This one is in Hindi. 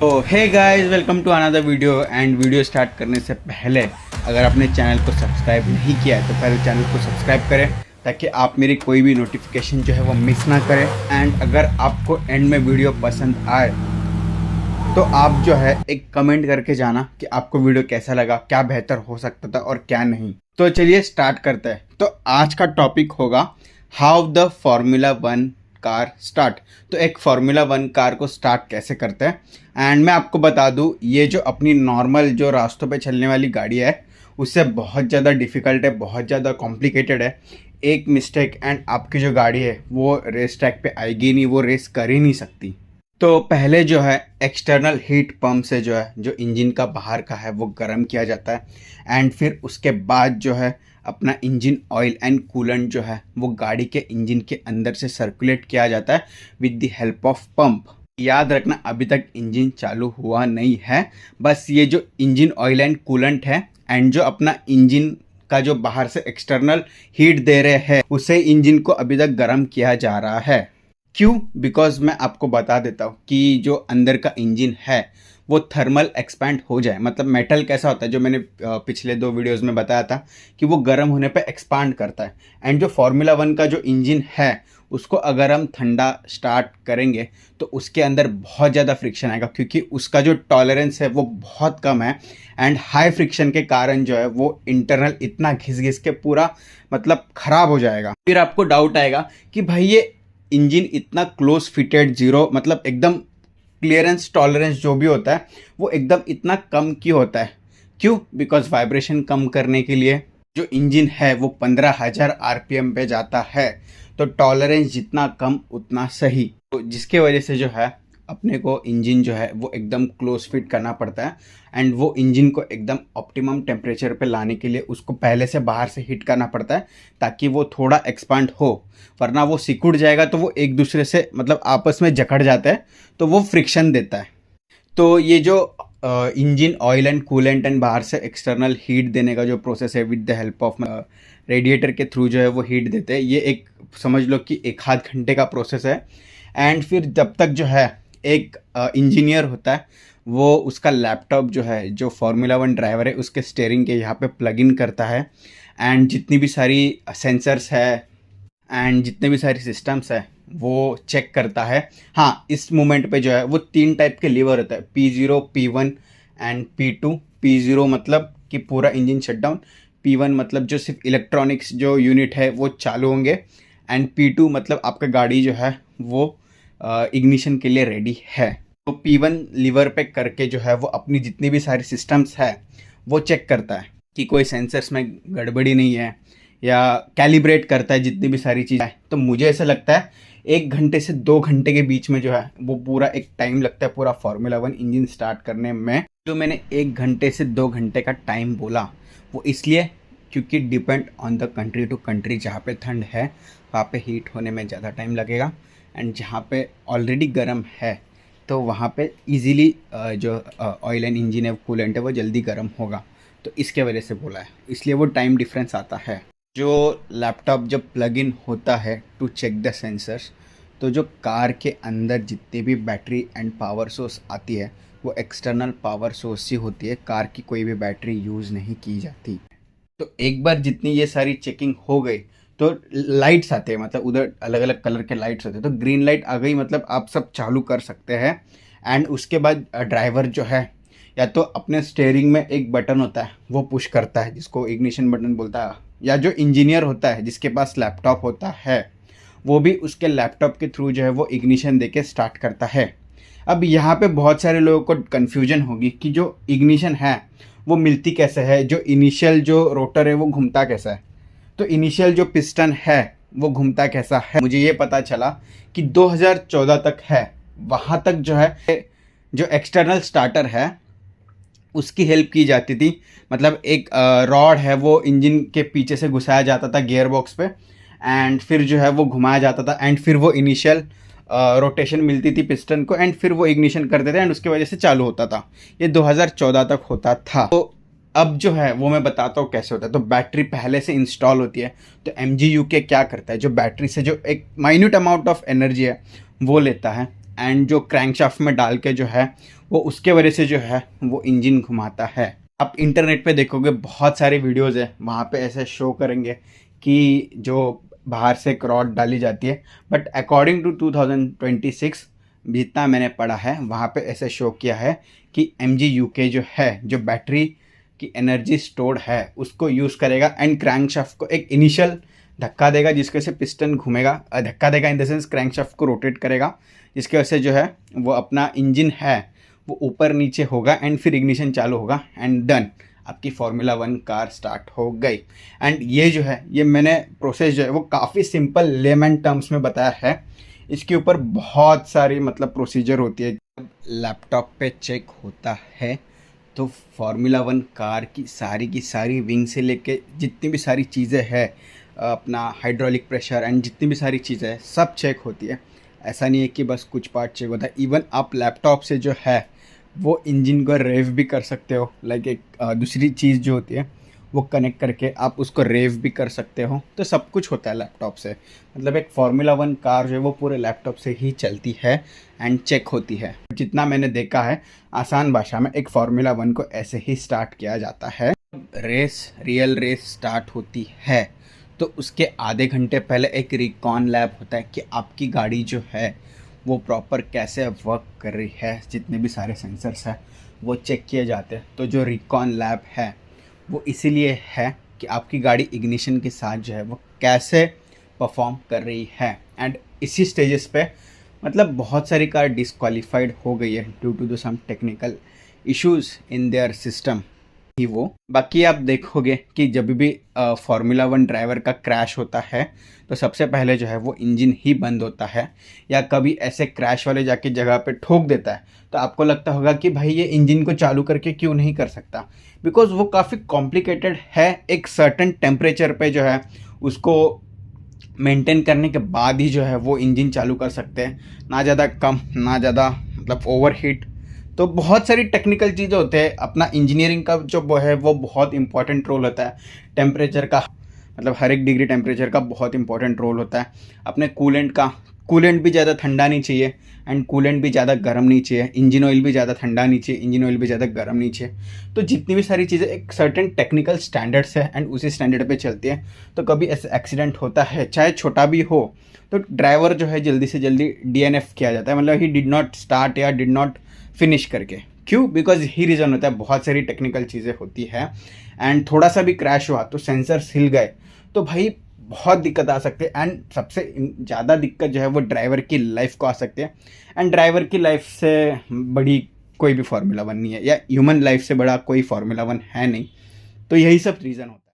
तो hey guys, welcome to another video. And video start करने से पहले अगर आपने चैनल को सब्सक्राइब नहीं किया है तो पहले चैनल को सब्सक्राइब करें ताकि आप मेरी कोई भी नोटिफिकेशन जो है वो मिस ना करें। एंड अगर आपको एंड में वीडियो पसंद आए तो आप जो है एक कमेंट करके जाना कि आपको वीडियो कैसा लगा, क्या बेहतर हो सकता था और क्या नहीं। तो चलिए स्टार्ट करते हैं। तो आज का टॉपिक होगा how the formula 1 car start. तो एक फार्मूला 1 कार को स्टार्ट कैसे करते हैं। एंड मैं आपको बता दूं, ये जो अपनी नॉर्मल जो रास्तों पे चलने वाली गाड़ी है उससे बहुत ज़्यादा डिफ़िकल्ट है, बहुत ज़्यादा कॉम्प्लिकेटेड है। एक मिस्टेक एंड आपकी जो गाड़ी है वो रेस ट्रैक पे आएगी नहीं, वो रेस कर ही नहीं सकती। तो पहले जो है एक्सटर्नल हीट पंप से जो है जो इंजन का बाहर का है वो गर्म किया जाता है। एंड फिर उसके बाद जो है अपना इंजन ऑयल एंड कूलेंट जो है वो गाड़ी के इंजन के अंदर से सर्कुलेट किया जाता है with the help of pump. याद रखना, अभी तक इंजन चालू हुआ नहीं है, बस ये जो इंजन ऑयल एंड कूलेंट है एंड जो अपना इंजन का जो बाहर से एक्सटर्नल हीट दे रहे हैं उसे इंजन को अभी तक गर्म किया जा रहा है। क्यों? बिकॉज मैं आपको बता देता हूँ कि जो अंदर का इंजन है वो थर्मल एक्सपैंड हो जाए। मतलब मेटल कैसा होता है, जो मैंने पिछले 2 वीडियोस में बताया था कि वो गर्म होने पे एक्सपांड करता है। एंड जो फार्मूला 1 का जो इंजन है उसको अगर हम ठंडा स्टार्ट करेंगे तो उसके अंदर बहुत ज़्यादा फ्रिक्शन आएगा, क्योंकि उसका जो टॉलरेंस है वो बहुत कम है। एंड हाई फ्रिक्शन के कारण जो है वो इंटरनल इतना घिस घिस के पूरा मतलब ख़राब हो जाएगा। फिर आपको डाउट आएगा कि भाई ये इंजन इतना क्लोज फिटेड, जीरो मतलब एकदम क्लियरेंस टॉलरेंस जो भी होता है वो एकदम इतना कम क्यों होता है? क्यों? बिकॉज वाइब्रेशन कम करने के लिए जो इंजन है वो 15,000 आरपीएम पे जाता है। तो टॉलरेंस जितना कम उतना सही। तो जिसके वजह से जो है अपने को इंजन जो है वो एकदम क्लोज फिट करना पड़ता है। एंड वो इंजन को एकदम ऑप्टिमम टेम्परेचर पे लाने के लिए उसको पहले से बाहर से हीट करना पड़ता है ताकि वो थोड़ा एक्सपांड हो, वरना वो सिकुड़ जाएगा तो वो एक दूसरे से मतलब आपस में जकड़ जाता है, तो वो फ्रिक्शन देता है। तो ये जो engine oil and coolant and बाहर से एक्सटर्नल हीट देने का जो प्रोसेस है with the help of radiator के थ्रू जो है वो हीट देते हैं, ये एक समझ लो कि 1 आध घंटे का प्रोसेस है। एंड फिर जब तक जो है एक इंजीनियर होता है वो उसका लैपटॉप जो है जो फार्मूला 1 ड्राइवर है उसके स्टीयरिंग के यहाँ पे प्लग इन करता है। एंड जितनी भी सारी सेंसर्स है एंड जितने भी सारी सिस्टम्स है वो चेक करता है। हाँ, इस मोमेंट पे जो है वो 3 टाइप के लीवर होता है, P0, P1 and P2। P0 मतलब कि पूरा इंजन शटडाउन, P1 मतलब जो सिर्फ इलेक्ट्रॉनिक्स जो यूनिट है वो चालू होंगे, एंड P2 मतलब आपका गाड़ी जो है वो इग्निशन के लिए रेडी है। तो P1 लीवर पे करके जो है वो अपनी जितनी भी सारी सिस्टम्स है वो चेक करता है कि कोई सेंसर्स में गड़बड़ी नहीं है, या कैलिब्रेट करता है जितनी भी सारी चीज़ें। तो मुझे ऐसा लगता है 1 घंटे से 2 घंटे के बीच में जो है वो पूरा एक टाइम लगता है पूरा फार्मूला 1 इंजन स्टार्ट करने में। जो मैंने 1 घंटे से 2 घंटे का टाइम बोला वो इसलिए क्योंकि depend on the country to country. जहाँ पे ठंड है वहाँ पे हीट होने में ज़्यादा टाइम लगेगा, एंड जहाँ पे ऑलरेडी गर्म है तो वहाँ पे इजीली जो ऑयल एंड इंजन है कूलेंट है वो जल्दी गर्म होगा। तो इसके वजह से बोला है, इसलिए वो टाइम डिफरेंस आता है। जो लैपटॉप जब प्लग इन होता है टू चेक द सेंसर्स, तो जो कार के अंदर जितनी भी बैटरी एंड पावर सोर्स आती है वो एक्सटर्नल पावर सोर्स ही होती है, कार की कोई भी बैटरी यूज़ नहीं की जाती। तो एक बार जितनी ये सारी चेकिंग हो गई तो लाइट्स आते हैं, मतलब उधर अलग अलग कलर के लाइट्स होते हैं। तो ग्रीन लाइट आ गई मतलब आप सब चालू कर सकते हैं। एंड उसके बाद ड्राइवर जो है या तो अपने स्टीयरिंग में एक बटन होता है वो पुश करता है जिसको इग्निशन बटन बोलता है, या जो इंजीनियर होता है जिसके पास लैपटॉप होता है वो भी उसके लैपटॉप के थ्रू जो है वो इग्निशन देके स्टार्ट करता है। अब यहाँ पे बहुत सारे लोगों को कन्फ्यूजन होगी कि जो इग्निशन है वो मिलती कैसे है, जो इनिशियल जो रोटर है वो घूमता कैसा है, तो इनिशियल जो पिस्टन है वो घूमता कैसा है। मुझे ये पता चला कि 2014 तक है, वहाँ तक जो है जो एक्सटर्नल स्टार्टर है उसकी हेल्प की जाती थी। मतलब एक रॉड है वो इंजन के पीछे से घुसाया जाता था गियर बॉक्स पे, एंड फिर जो है वो घुमाया जाता था, एंड फिर वो इनिशियल रोटेशन मिलती थी पिस्टन को, एंड फिर वो इग्निशन करते थे एंड उसकी वजह से चालू होता था। ये 2014 तक होता था। तो अब जो है वो मैं बताता हूँ कैसे होता है। तो बैटरी पहले से इंस्टॉल होती है। तो MGU के क्या करता है, जो बैटरी से जो एक माइन्यूट अमाउंट ऑफ एनर्जी है वो लेता है, एंड जो क्रैंकशाफ्ट में डाल के जो है वो उसके वजह से जो है वो इंजन घुमाता है। आप इंटरनेट पे देखोगे बहुत सारे वीडियोज़ है, वहाँ पे ऐसे शो करेंगे कि जो बाहर से एक रॉड डाली जाती है, बट अकॉर्डिंग टू 2026 जितना मैंने पढ़ा है वहाँ पे ऐसे शो किया है कि MG UK जो है, जो बैटरी की एनर्जी स्टोर्ड है उसको यूज़ करेगा एंड क्रैंकशाफ्ट को एक इनिशियल धक्का देगा जिसके वजह से पिस्टन घूमेगा, धक्का देगा इन द सेंस क्रैंकशाफ्ट को रोटेट करेगा, जिसके वजह से जो है वो अपना इंजन है वो ऊपर नीचे होगा एंड फिर इग्निशन चालू होगा एंड डन, आपकी फार्मूला 1 कार स्टार्ट हो गई। एंड ये जो है ये मैंने प्रोसेस जो है वो काफ़ी सिंपल लेमन टर्म्स में बताया है, इसके ऊपर बहुत सारी मतलब प्रोसीजर होती है। जब लैपटॉप पे चेक होता है तो फार्मूला 1 कार की सारी विंग से लेके जितनी भी सारी चीज़ें हैं, अपना हाइड्रोलिक प्रेशर एंड जितनी भी सारी चीज़ें हैं सब चेक होती है। ऐसा नहीं है कि बस कुछ पार्ट चेक होता है, इवन आप लैपटॉप से जो है वो इंजन को रेव भी कर सकते हो, लाइक एक दूसरी चीज़ जो होती है वो कनेक्ट करके आप उसको रेव भी कर सकते हो। तो सब कुछ होता है लैपटॉप से, मतलब एक फार्मूला 1 कार जो है वो पूरे लैपटॉप से ही चलती है एंड चेक होती है। जितना मैंने देखा है आसान भाषा में एक फार्मूला 1 को ऐसे ही स्टार्ट किया जाता है। रियल रेस स्टार्ट होती है तो उसके आधे घंटे पहले एक रिकॉन लैब होता है कि आपकी गाड़ी जो है वो प्रॉपर कैसे वर्क कर रही है, जितने भी सारे सेंसर्स हैं वो चेक किए जाते हैं। तो जो रिकॉन लैब है वो इसीलिए है कि आपकी गाड़ी इग्निशन के साथ जो है वो कैसे परफॉर्म कर रही है। एंड इसी स्टेजेस पे मतलब बहुत सारी कार डिस्क्वालीफाइड हो गई है due to the some technical issues in their system ही वो। बाकी आप देखोगे कि जब भी फार्मूला 1 ड्राइवर का क्रैश होता है तो सबसे पहले जो है वो इंजन ही बंद होता है, या कभी ऐसे क्रैश वाले जाके जगह पे ठोक देता है तो आपको लगता होगा कि भाई ये इंजन को चालू करके क्यों नहीं कर सकता, बिकॉज वो काफ़ी कॉम्प्लिकेटेड है। एक सर्टेन टेम्परेचर पे जो है उसको मेंटेन करने के बाद ही जो है वो इंजन चालू कर सकते हैं, ना ज़्यादा कम ना ज़्यादा मतलब ओवरहीट। तो बहुत सारी टेक्निकल चीज़ें होते हैं। अपना इंजीनियरिंग का जो वो है वो बहुत इंपॉर्टेंट रोल होता है, टेम्परेचर का मतलब हर एक डिग्री टेम्परेचर का बहुत इंपॉर्टेंट रोल होता है। अपने कूलेंट का, कूलेंट भी ज़्यादा ठंडा नहीं चाहिए एंड कूलेंट भी ज़्यादा गर्म नहीं चाहिए, इंजन ऑयल भी ज़्यादा ठंडा नहीं चाहिए, इंजन ऑयल भी ज़्यादा गर्म नहीं चाहिए। तो जितनी भी सारी चीज़ें एक सर्टेन टेक्निकल स्टैंडर्ड्स है एंड उसी स्टैंडर्ड पे चलती है। तो कभी ऐसा एक्सीडेंट होता है चाहे छोटा भी हो तो ड्राइवर जो है जल्दी से जल्दी DNF किया जाता है, मतलब ही डिड नॉट स्टार्ट या डिड नॉट फिनिश करके। क्यों? बिकॉज ही रीज़न होता है, बहुत सारी टेक्निकल चीज़ें होती है एंड थोड़ा सा भी क्रैश हुआ तो सेंसर्स हिल गए तो भाई बहुत दिक्कत आ सकती है। एंड सबसे ज़्यादा दिक्कत जो है वो ड्राइवर की लाइफ को आ सकती है। एंड ड्राइवर की लाइफ से बड़ी कोई भी फार्मूला 1 नहीं है, या ह्यूमन लाइफ से बड़ा कोई फार्मूला 1 है नहीं। तो यही सब रीज़न होता है।